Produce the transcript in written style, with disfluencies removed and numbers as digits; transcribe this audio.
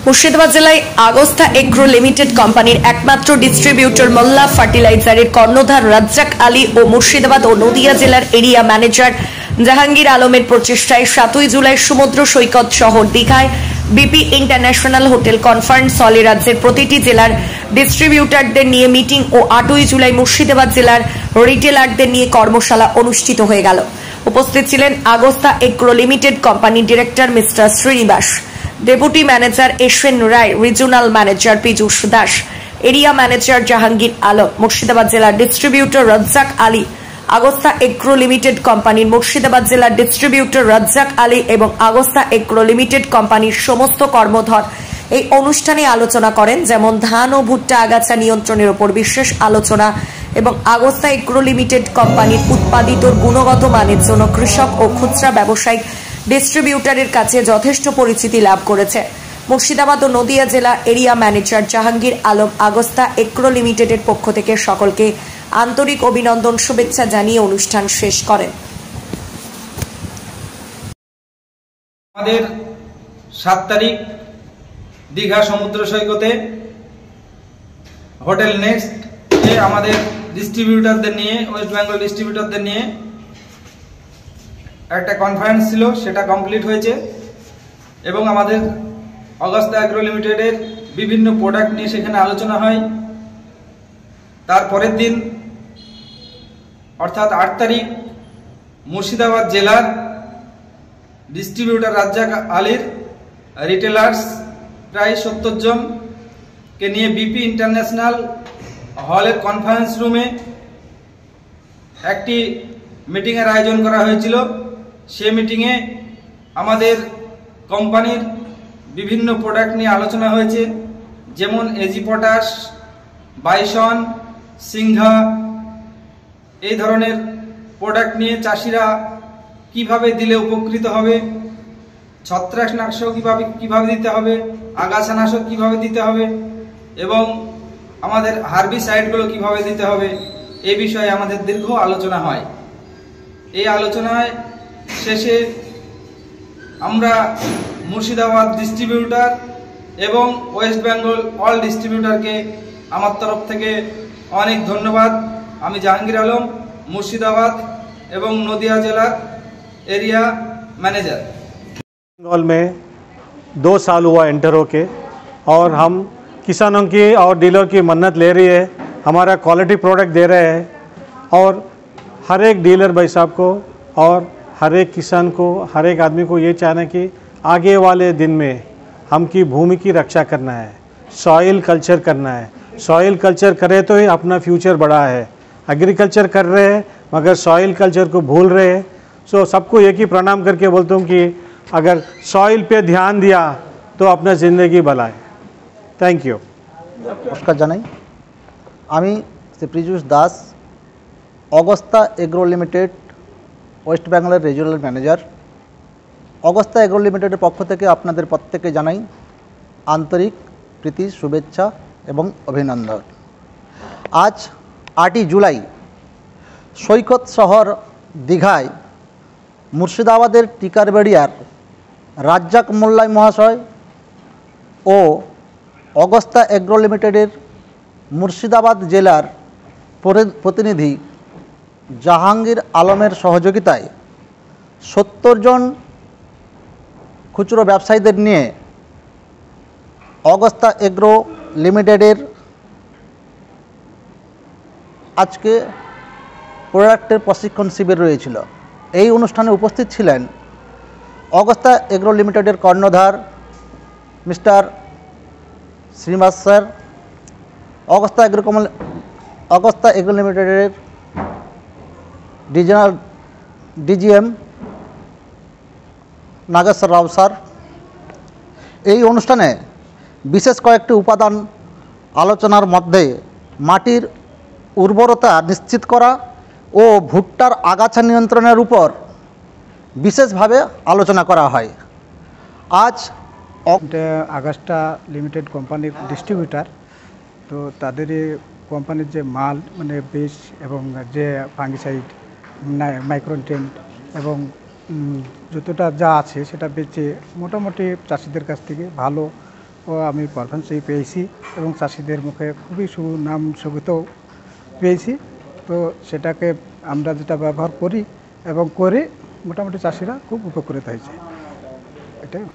মুর্শিদাবাদ জেলায় Agusta agro limited কোম্পানির একমাত্র ডিস্ট্রিবিউটর মোল্লা ফার্টিলাইজারের কর্ণধার রাজ্জাক আলী ও মুর্শিদাবাদ ও নদিয়া জেলার এরিয়া ম্যানেজার জাহাঙ্গীর আলমের প্রচেষ্টায় 7 জুলাই সমুদ্র সৈকত শহর দীঘায় বিপি ইন্টারন্যাশনাল হোটেল কনফারেন্স হলে রাজ্যের প্রতিটি জেলার ডিস্ট্রিবিউটরদের নিয়ে মিটিং ও 8 জুলাই মুর্শিদাবাদ জেলার রিটেলারদের নিয়ে কর্মশালা অনুষ্ঠিত হয়ে গেল। উপস্থিত ছিলেন আগস্তা এগ্রো লিমিটেড কোম্পানির director mister Srinivas, deputy manager এশওয়েন Roy, regional manager Piyush Das, area manager Jahangir Alam, Murshidabad জেলার distributor Razzak Ali, Agasta agro limited কোম্পানির মুর্শিদাবাদ জেলার ডিস্ট্রিবিউটর রাজ্জাক আলী এবং আগস্তা এগ্রো লিমিটেড কোম্পানির সমস্ত কর্মধর এই অনুষ্ঠানে আলোচনা করেন। যেমন ধান ও ভুট্টা আগাছা নিয়ন্ত্রণের উপর বিশেষ আলোচনা এবং আগস্তা এগ্রো লিমিটেড কোম্পানির উৎপাদিত গুণগত মানের জন্য কৃষক ও খুচরা ব্যবসায়িক ডিস্ট্রিবিউটরের কাছে যথেষ্ট পরিচিতি লাভ করেছে। মুর্শিদাবাদ ও নদিয়া জেলা area manager Jahangir Alam Agasta agro লিমিটেডের পক্ষ থেকে সকলকে আন্তরিক অভিনন্দন শুভেচ্ছা জানিয়ে অনুষ্ঠান শেষ করেন। আমাদের 7 তারিখ দীঘা সমুদ্র সৈকতে হোটেল নেক্সট আমাদের ডিস্ট্রিবিউটরদের নিয়ে, ওয়েস্ট বেঙ্গল ডিস্ট্রিবিউটরদের নিয়ে একটা কনফারেন্স ছিল, সেটা কমপ্লিট হয়েছে এবং আমাদের আগস্তা এগ্রো লিমিটেডের বিভিন্ন প্রোডাক্ট নিয়ে সেখানে আলোচনা হয়। তারপরের দিন অর্থাৎ 8 তারিখ মুর্শিদাবাদ জেলার ডিস্ট্রিবিউটর রাজ্জাক আলীর রিটেলার্স প্রায় 70 জনকে নিয়ে বিপি ইন্টারন্যাশনাল হলের কনফারেন্স রুমে একটি মিটিংয়ের আয়োজন করা হয়েছিল। সে মিটিংয়ে আমাদের কোম্পানির বিভিন্ন প্রোডাক্ট নিয়ে আলোচনা হয়েছে, যেমন এজি পটাশ, বাইসন, সিংহা, এই ধরনের প্রোডাক্ট নিয়ে চাষিরা কিভাবে দিলে উপকৃত হবে, ছত্রাকনাশক কিভাবে দিতে হবে, আগাছানাশক কিভাবে দিতে হবে এবং আমাদের হার্বিসাইডগুলো কিভাবে দিতে হবে, এই বিষয়ে আমাদের দীর্ঘ আলোচনা হয়। এই আলোচনায় শেষে আমরা মুর্শিদাবাদ ডিস্ট্রিবিউটর এবং ওয়েস্ট বেঙ্গল অল ডিস্ট্রিবিউটরকে আমার তরফ থেকে অনেক ধন্যবাদ। আমি জাহাঙ্গীর আলম, मुर्शिदाबाद एवं नदिया जिला एरिया मैनेजर। बंगाल में 2 साल हुआ एंटर होके और हम किसानों की और डीलर की मन्नत ले रही है, हमारा क्वालिटी प्रोडक्ट दे रहे हैं और हर एक डीलर भाई साहब को और हर एक किसान को, हर एक आदमी को ये चाहना कि आगे वाले दिन में हम की भूमि की रक्षा करना है, सॉइल कल्चर करना है। सॉइल कल्चर करे तो ही अपना फ्यूचर बड़ा है। एग्रीकल्चर कर रहे हैं मगर सॉइल कल्चर को भूल रहे हैं। सो सबको एक ही प्रणाम करके बोलता हूँ कि अगर सॉइल पे ध्यान दिया तो अपना ज़िंदगी भला है। Thank you. नमस्कार जानाई आमी Shri Piyush Das, Agasta agro limited west Bengal regional manager. Agasta agro limited पक्ष थेके आपनादेर प्रत्येके जानाई आंतरिक प्रीति शुभेच्छा एवं अभिनंदन। आज 8 जुलाई सैकत शहर दीघाय मुर्शिदाबादेर टिकारबेड़ियार राज्जाक मोल्ला महाशय और अगस्ता एग्रो लिमिटेडर मुर्शिदाबाद जिलार प्रतिनिधि जहांगीर आलमेर सहयोगिताय 70 जन खुचरो व्यवसायीदेर निये अगस्ता एग्रो लिमिटेडर आज के प्रोडक्टर प्रशिक्षण शिविर रही है। अनुष्ठाने उपस्थित छिलेन अगस्ता एग्रो लिमिटेडर कर्णधार mister Srinivas sir, Agasta agro लिमिटेडर regional DGM Nageshwar Rao sir. अनुष्ठाने विशेष कयेकटी उपादान आलोचनार मध्य माटिर उर्वरता निश्चित करा और भुट्टार आगाछा नियंत्रणेर ऊपर विशेष भावे आलोचना करा है। आज আগস্টা লিমিটেড কোম্পানির ডিস্ট্রিবিউটার, তো তাদের কোম্পানির যে মাল মানে বীজ এবং যে ফাঙ্গিসাইড, মাইক্রোনিউট্রিয়েন্ট এবং যতটা যা আছে সেটা বেচে মোটামুটি চাষিদের কাছ থেকে ভালো ও আমি পারফরমেন্সই পেয়েছি এবং চাষিদের মুখে খুবই সুনাম সুগতও পেয়েছি। তো সেটাকে আমরা যেটা ব্যবহার করি এবং করে মোটামুটি চাষিরা খুব উপকৃত হয়েছে এটাই।